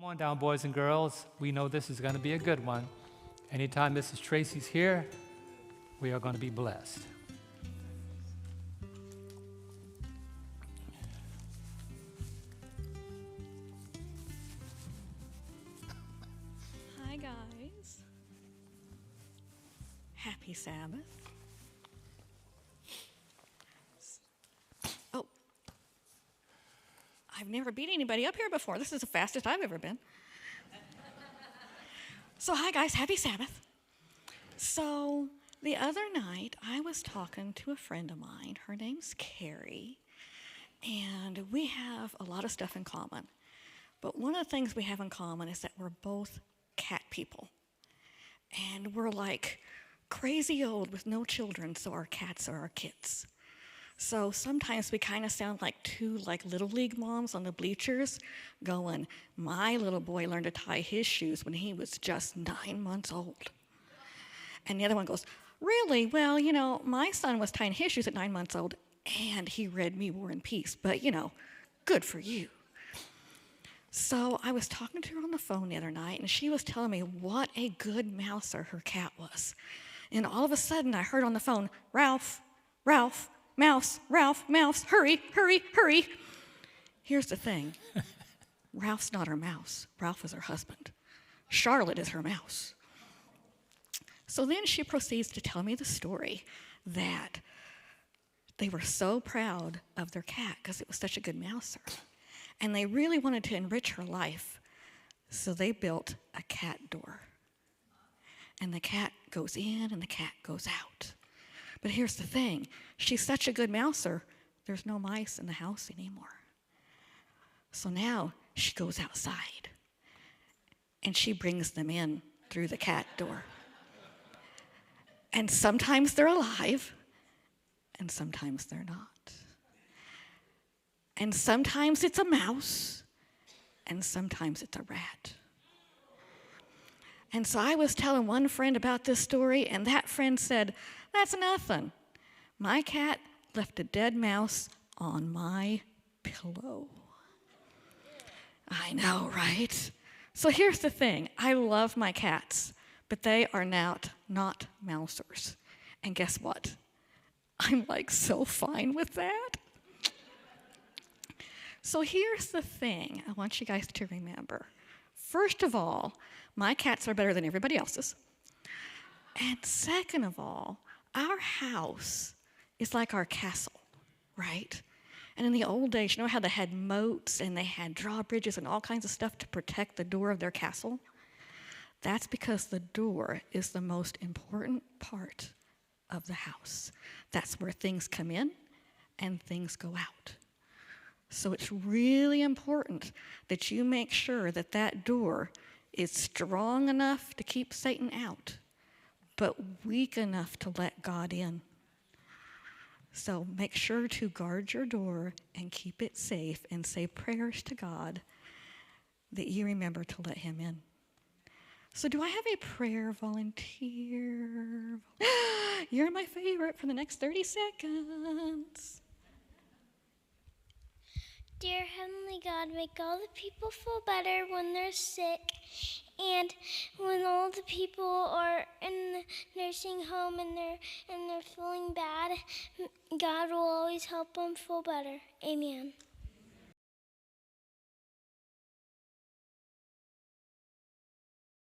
on down, boys and girls. We know this is going to be a good one. Anytime Mrs. Tracy's here, we are going to be blessed. Hi, guys. Happy Sabbath. Oh, I've never beat anybody up here before. This is the fastest I've ever been. So, hi, guys. Happy Sabbath. So, the other night, I was talking to a friend of mine. Her name's Carrie, and we have a lot of stuff in common. But one of the things we have in common is that we're both cat people. And we're like crazy old with no children, so our cats are our kids. So sometimes we kind of sound like two little league moms on the bleachers going, my little boy learned to tie his shoes when he was just 9 months old. And the other one goes, really? Well, my son was tying his shoes at 9 months old, and he read me War and Peace, but, good for you. So I was talking to her on the phone the other night, and she was telling me what a good mouser her cat was. And all of a sudden, I heard on the phone, Ralph, Ralph, mouse, Ralph, mouse, hurry, hurry, hurry. Here's the thing. Ralph's not her mouse. Ralph is her husband. Charlotte is her mouse. So then she proceeds to tell me the story that they were so proud of their cat because it was such a good mouser. And they really wanted to enrich her life. So they built a cat door. And the cat goes in and the cat goes out. But here's the thing. She's such a good mouser, there's no mice in the house anymore. So now she goes outside. And she brings them in through the cat door. And sometimes they're alive, and sometimes they're not. And sometimes it's a mouse, and sometimes it's a rat. And so I was telling one friend about this story, and that friend said, that's nothing. My cat left a dead mouse on my pillow. I know, right? So here's the thing. I love my cats, but they are not mousers. And guess what? I'm so fine with that. So here's the thing I want you guys to remember. First of all, my cats are better than everybody else's. And second of all, our house is like our castle, right? And in the old days, you know how they had moats and they had drawbridges and all kinds of stuff to protect the door of their castle? That's because the door is the most important part of the house. That's where things come in and things go out. So it's really important that you make sure that that door is strong enough to keep Satan out, but weak enough to let God in. So make sure to guard your door and keep it safe and say prayers to God that you remember to let him in. So do I have a prayer volunteer? You're my favorite for the next 30 seconds. Dear Heavenly God, make all the people feel better when they're sick, and when all the people are in the nursing home and they're feeling bad, God will always help them feel better. Amen.